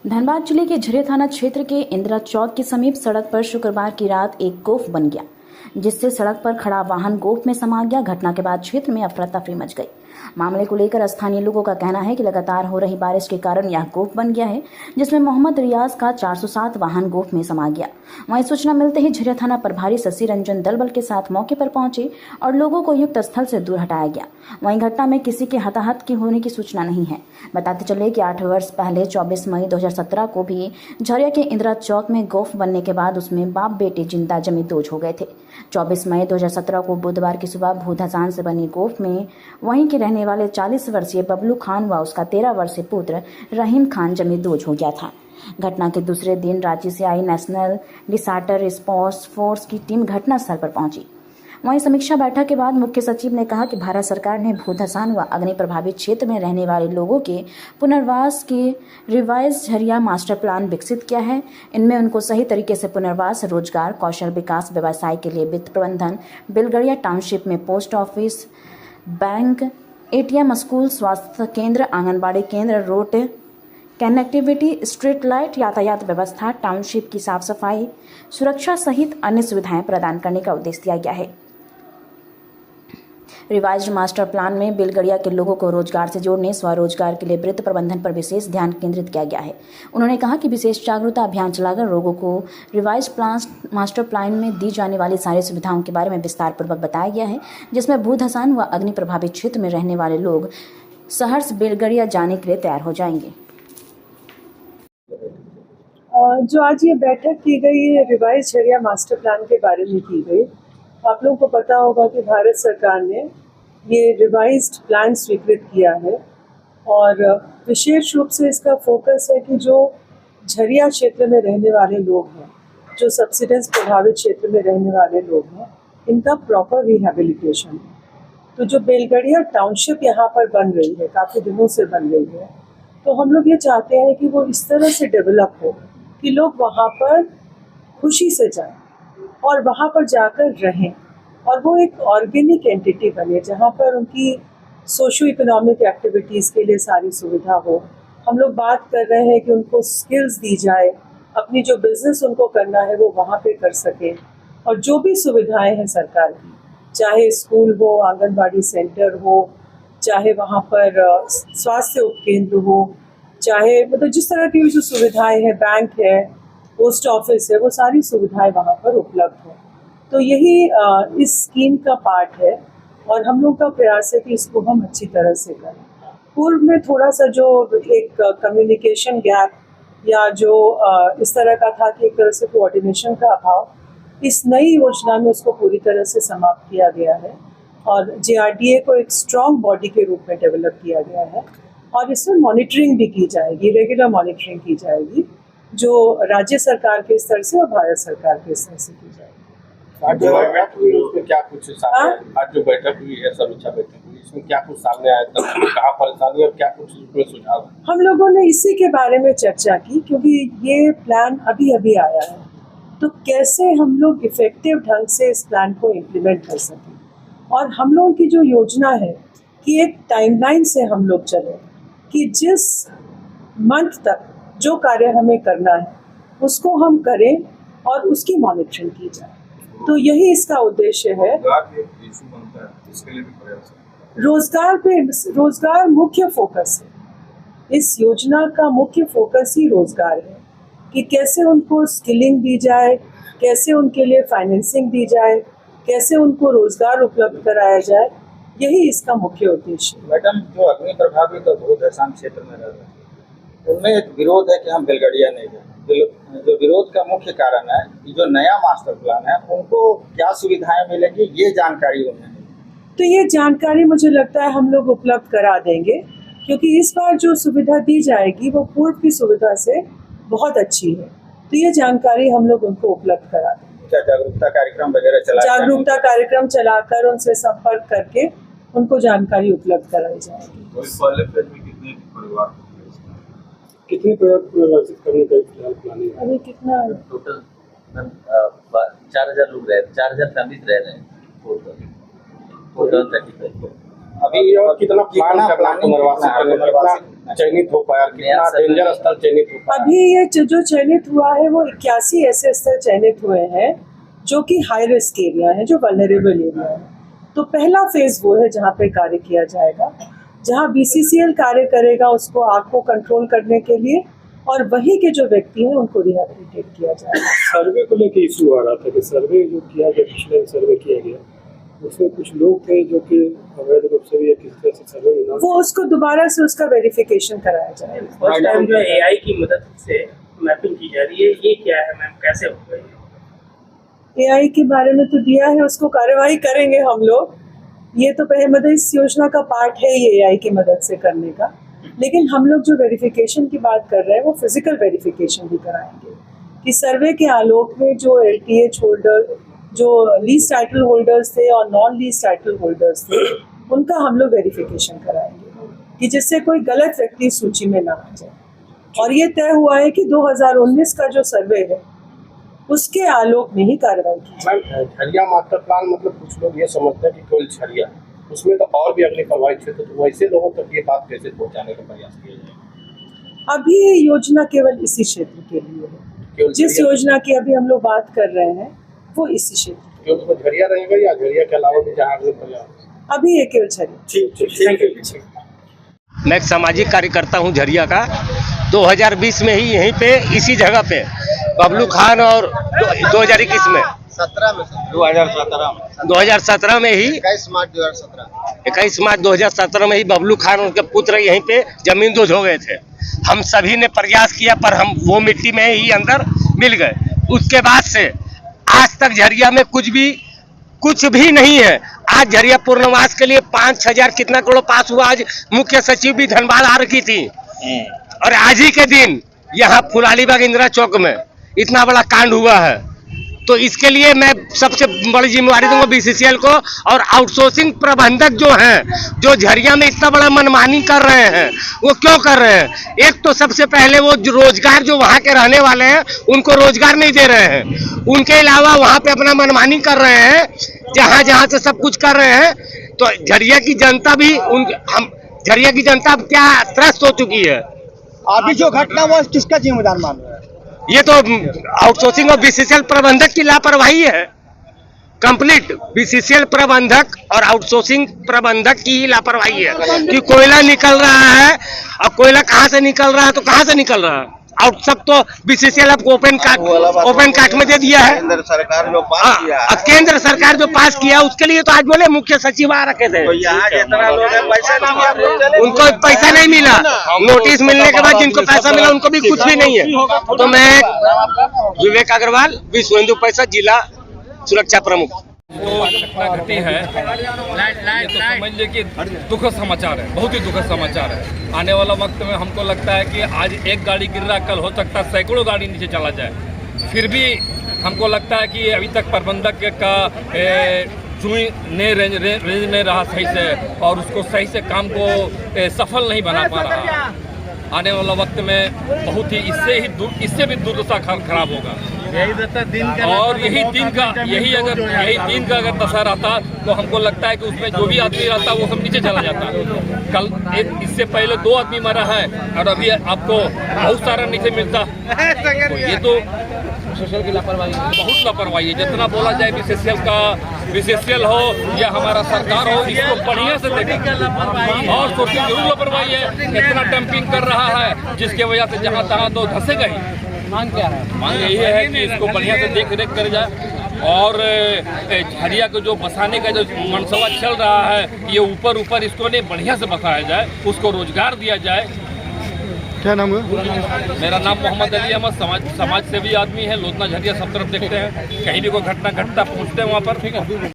धनबाद जिले के झरिया थाना क्षेत्र के इंदिरा चौक के समीप सड़क पर शुक्रवार की रात एक गोफ बन गया, जिससे सड़क पर खड़ा वाहन गोफ में समा गया। घटना के बाद क्षेत्र में अफरा तफरी मच गई। मामले को लेकर स्थानीय लोगों का कहना है कि लगातार हो रही बारिश के कारण यह गोफ बन गया है, जिसमें मोहम्मद रियाज का 407 वाहन गोफ में समा गया। वहीं सूचना मिलते ही झरिया थाना प्रभारी शशि रंजन दलबल के साथ मौके पर पहुंचे और लोगों को युक्त स्थल से दूर हटाया गया। वहीं घटना में किसी के हताहत की होने की सूचना नहीं है। बताते चले कि 8 वर्ष पहले 24 मई 2017 को भी झरिया के इंदिरा चौक में गोफ बनने के बाद उसमें बाप बेटे जिंदा जमी दोज हो गए थे। 24 मई 2017 को बुधवार की सुबह भूधसान से बनी गोफ में वहीं के रहने वाले 40 वर्षीय बबलू खान व उसका 13 वर्षीय पुत्र रहीम खान जमी दोज हो गया था। घटना के दूसरे दिन रांची से आई नेशनल डिसास्टर रिस्पांस फोर्स की टीम घटनास्थल पर पहुंची। वहीं समीक्षा बैठक के बाद मुख्य सचिव ने कहा कि भारत सरकार ने भूधसान व अग्नि प्रभावित क्षेत्र में रहने वाले लोगों के पुनर्वास के रिवाइज झरिया मास्टर प्लान विकसित किया है। इनमें उनको सही तरीके से पुनर्वास, रोजगार, कौशल विकास, व्यवसाय के लिए वित्त प्रबंधन, बिलगड़िया टाउनशिप में post office, bank, ATM, school, स्वास्थ्य केंद्र, आंगनबाड़ी केंद्र, रोड कनेक्टिविटी, स्ट्रीट लाइट, यातायात व्यवस्था, टाउनशिप की साफ सफाई, सुरक्षा सहित अन्य सुविधाएं प्रदान करने का उद्देश्य दिया गया है। रिवाइज्ड मास्टर प्लान में बिलगड़िया के लोगों को रोजगार से जोड़ने, स्वरोजगार के लिए वित्त प्रबंधन पर विशेष ध्यान केंद्रित किया गया है। उन्होंने कहा कि विशेष जागरूकता अभियान चलाकर लोगों को रिवाइज्ड मास्टर प्लान में दी जाने वाली सारी सुविधाओं के बारे में विस्तार पूर्वक बताया गया है, जिसमें भूधसान व अग्नि प्रभावित क्षेत्र में रहने वाले लोग सहर्ष बिलगड़िया जाने के लिए तैयार हो जाएंगे। जो आज ये बैठक की गई है रिवाइज झरिया मास्टर प्लान के बारे में की गई। आप लोगों को पता होगा कि भारत सरकार ने ये रिवाइज्ड प्लान स्वीकृत किया है और विशेष रूप से इसका फोकस है कि जो झरिया क्षेत्र में रहने वाले लोग हैं, जो सबसिडेंस प्रभावित क्षेत्र में रहने वाले लोग हैं, इनका प्रॉपर रिहेबिलिटेशन है। तो जो बेलगड़िया टाउनशिप यहाँ पर बन रही है, काफ़ी दिनों से बन रही है, तो हम लोग ये चाहते हैं कि वो इस तरह से डेवलप हो कि लोग वहाँ पर खुशी से जाएं और वहाँ पर जाकर रहें और वो एक ऑर्गेनिक एंटिटी बने जहाँ पर उनकी सोशो इकोनॉमिक एक्टिविटीज़ के लिए सारी सुविधा हो। हम लोग बात कर रहे हैं कि उनको स्किल्स दी जाए, अपनी जो बिज़नेस उनको करना है वो वहाँ पे कर सकें और जो भी सुविधाएं हैं सरकार की, चाहे स्कूल हो, आंगनबाड़ी सेंटर हो, चाहे वहाँ पर स्वास्थ्य उपकेंद्र हो, चाहे मतलब जिस तरह की जो सुविधाएं हैं, बैंक है, पोस्ट ऑफिस है, वो सारी सुविधाएं वहाँ पर उपलब्ध हो। तो यही इस स्कीम का पार्ट है और हम लोग का प्रयास है कि इसको हम अच्छी तरह से करें। पूर्व में थोड़ा सा जो एक कम्युनिकेशन गैप या जो इस तरह का था कि एक तरह से कोऑर्डिनेशन का अभाव, इस नई योजना में उसको पूरी तरह से समाप्त किया गया है और JRDA को एक स्ट्रॉन्ग बॉडी के रूप में डेवलप किया गया है और इसमें मॉनिटरिंग भी की जाएगी, रेगुलर मॉनिटरिंग की जाएगी, जो राज्य सरकार के स्तर से और भारत सरकार के स्तर से की जाएगी। आज जो बैठक हुई उसमें क्या कुछ सामने, आज जो बैठक हुई है, समीक्षा बैठक हुई, इसमें क्या कुछ सामने आया, कहाँ परेशानी और क्या कुछ उसमें सुझाव? हम लोगों ने इसी के बारे में चर्चा की क्योंकि ये प्लान अभी अभी आया है, तो कैसे हम लोग इफेक्टिव ढंग से इस प्लान को इम्प्लीमेंट कर सकें और हम लोगों की जो योजना है कि एक टाइमलाइन से हम लोग चले कि जिस मंथ तक जो कार्य हमें करना है उसको हम करें और उसकी मॉनिटरिंग की जाए। तो यही इसका उद्देश्य है। रोजगार मुख्य फोकस है। इस योजना का मुख्य फोकस ही रोजगार है कि कैसे उनको स्किलिंग दी जाए, कैसे उनके लिए फाइनेंसिंग दी जाए, कैसे उनको रोजगार उपलब्ध कराया जाए, यही इसका मुख्य उद्देश्य है। मैडम, जो अग्नि प्रभावित और भूधसान क्षेत्र में रह रहे हैं उनमें एक विरोध है कि हम बेलगड़िया नहीं जाए। जो विरोध का मुख्य कारण है कि जो नया मास्टर प्लान है उनको क्या सुविधाएं मिलेंगी, ये जानकारी उन्हें नहीं। तो ये जानकारी मुझे लगता है हम लोग उपलब्ध करा देंगे क्योंकि इस बार जो सुविधा दी जाएगी वो पूर्व की सुविधा से बहुत अच्छी है, तो ये जानकारी हम लोग उनको उपलब्ध करा देंगे। क्या जागरूकता कार्यक्रम वगैरह जागरूकता कार्यक्रम चलाकर उनसे संपर्क करके उनको जानकारी उपलब्ध कराई जाएगी। कितने प्रयोग पुनर्वासित करने का फिलहाल प्लानिंग है? अभी कितना टोटल 4000 लोग रह रहे, 4000 फैमिलीज रह रहे हैं टोटल 35। अभी कितना प्लानिंग पुनर्वासित करने का चयनित हो पाया, कितना डेंजर स्थल चयनित हो पाया? अभी ये जो चयनित हुआ है वो 81 ऐसे स्थल चयनित हुए हैं जो कि हाई रिस्क एरिया है, जो वल्नरेबल एरिया है। तो पहला फेज वो है जहाँ पे कार्य किया जाएगा, जहाँ BCCL कार्य करेगा उसको आग को कंट्रोल करने के लिए, और वही के जो व्यक्ति हैं उनको रिहेबिलिटेट किया जाएगा। सर्वे को लेकर इशू आ रहा था कि सर्वे जो किया गया, पिछले सर्वे किया गया, उसमें कुछ लोग थे जो कि अवैध रूप से भी किसी तरह से सर्वे में वो उसको दोबारा से उसका वेरिफिकेशन कराया जाएगा। फर्स्ट टाइम जो AI की मदद से मैपिंग की जा रही है, ये क्या है मैम, कैसे होगा ये? AI के बारे में तो दिया है, उसको कार्यवाही करेंगे हम लोग। ये तो पहले मतलब इस योजना का पार्ट है ये AI की मदद से करने का, लेकिन हम लोग जो वेरिफिकेशन की बात कर रहे हैं वो फिजिकल वेरिफिकेशन भी कराएंगे कि सर्वे के आलोक में जो LTH होल्डर, जो लीज टाइटल होल्डर्स थे और नॉन लीज टाइटल होल्डर्स थे, उनका हम लोग वेरिफिकेशन कराएंगे कि जिससे कोई गलत व्यक्ति सूची में ना आ जाए। और ये तय हुआ है कि 2019 का जो सर्वे है उसके आलोक में ही कार्रवाई की जाए। झरिया मास्टर प्लान मतलब कुछ लोग ये समझते हैं कि केवल झरिया, उसमें तो और भी अगले प्रभावित क्षेत्र, तो वैसे लोगों तक ये बात कैसे पहुंचाने का प्रयास किया जाए? अभी ये योजना केवल इसी क्षेत्र के लिए है। जिस योजना की अभी हम लोग बात कर रहे हैं वो इसी क्षेत्र केवल उसमें झरिया रहेगा या झरिया के अलावा भी जहाँ अगले प्रयास? अभी ये केवल झरिया। ठीक। मैं एक सामाजिक कार्यकर्ता हूं झरिया का। 2020 में ही यहीं पे इसी जगह पे बबलू खान और 2021 में 2017 में ही 21 मार्च 2017 में ही बबलू खान उनके पुत्र यहीं पे जमींदोज हो गए थे। हम सभी ने प्रयास किया पर हम वो मिट्टी में ही अंदर मिल गए। उसके बाद से आज तक झरिया में कुछ भी नहीं है। आज झरिया पूर्णवास के लिए 5,000 कितना करोड़ पास हुआ। आज मुख्य सचिव भी धनबाद आ रखी थी और आज ही के दिन यहाँ फुलालीबाग इंदिरा चौक में इतना बड़ा कांड हुआ है। तो इसके लिए मैं सबसे बड़ी जिम्मेवारी दूंगा BCCL को और आउटसोर्सिंग प्रबंधक जो हैं, जो झरिया में इतना बड़ा मनमानी कर रहे हैं, वो क्यों कर रहे हैं? एक तो सबसे पहले वो रोजगार जो वहाँ के रहने वाले हैं उनको रोजगार नहीं दे रहे हैं। उनके अलावा वहाँ पे अपना मनमानी कर रहे हैं, जहाँ से सब कुछ कर रहे हैं। तो झरिया की जनता भी झरिया की जनता अब क्या त्रस्त हो चुकी है। अभी जो घटना हुआ किसका जिम्मेदार मान रहे हैं? ये तो आउटसोर्सिंग और BCCL प्रबंधक की लापरवाही है। कंप्लीट BCCL प्रबंधक और आउटसोर्सिंग प्रबंधक की ही लापरवाही है कि कोयला निकल रहा है और कोयला कहाँ से निकल रहा है, तो कहाँ से निकल रहा है? आउट सब तो BCCL आपको ओपन काट में दे दिया है। केंद्र सरकार जो पास किया है, केंद्र सरकार जो पास किया उसके लिए तो आज बोले मुख्य सचिव आ रखे थे, तो यहाँ जितना लोग हैं पैसा नहीं मिला, उनको पैसा नहीं मिला। नोटिस मिलने के बाद जिनको पैसा मिला उनको भी कुछ भी नहीं है। तो मैं विवेक अग्रवाल, विश्व हिंदू परिषद जिला सुरक्षा प्रमुख। जो घटना घटी है ये तो समझ लीजिए कि दुखद समाचार है, बहुत ही दुखद समाचार है। आने वाला वक्त में हमको लगता है कि आज एक गाड़ी गिर रहा, कल हो सकता है सैकड़ों गाड़ी नीचे चला जाए। फिर भी हमको लगता है कि अभी तक प्रबंधक का सुई ने रेंज में रहा सही से और उसको सही से काम को सफल नहीं बना पा रहा। आने वाला वक्त में बहुत ही इससे भी दुर्दशा खराब होगा। और यही दिन का अगर दशा रहता तो हमको लगता है कि उसमें जो भी आदमी रहता वो सब नीचे चला जाता। कल इससे पहले 2 आदमी मरा है और अभी आपको बहुत सारा नीचे मिलता। तो ये तो BCCL की लापरवाही, बहुत लापरवाही है। जितना बोला जाए BCCL हो या हमारा सरकार हो, इसको बढ़िया से देखें। और सोचिए जरूर लापरवाही है, इतना डंपिंग कर रहा है जिसके वजह से जहाँ तहाँ तो धंसेगा ही। मांग क्या है? मांग यही है कि इसको बढ़िया से देख रेख कर जाए और झरिया को जो बसाने का जो मनसवा चल रहा है, ये ऊपर इसको नहीं बढ़िया से बसाया जाए, उसको रोजगार दिया जाए। क्या नाम है? मेरा नाम मोहम्मद अली अहमद, समाज सेवी आदमी है। लोधना झरिया सब तरफ देखते हैं, कहीं भी कोई घटना घटता पहुँचते हैं वहाँ पर। ठीक है।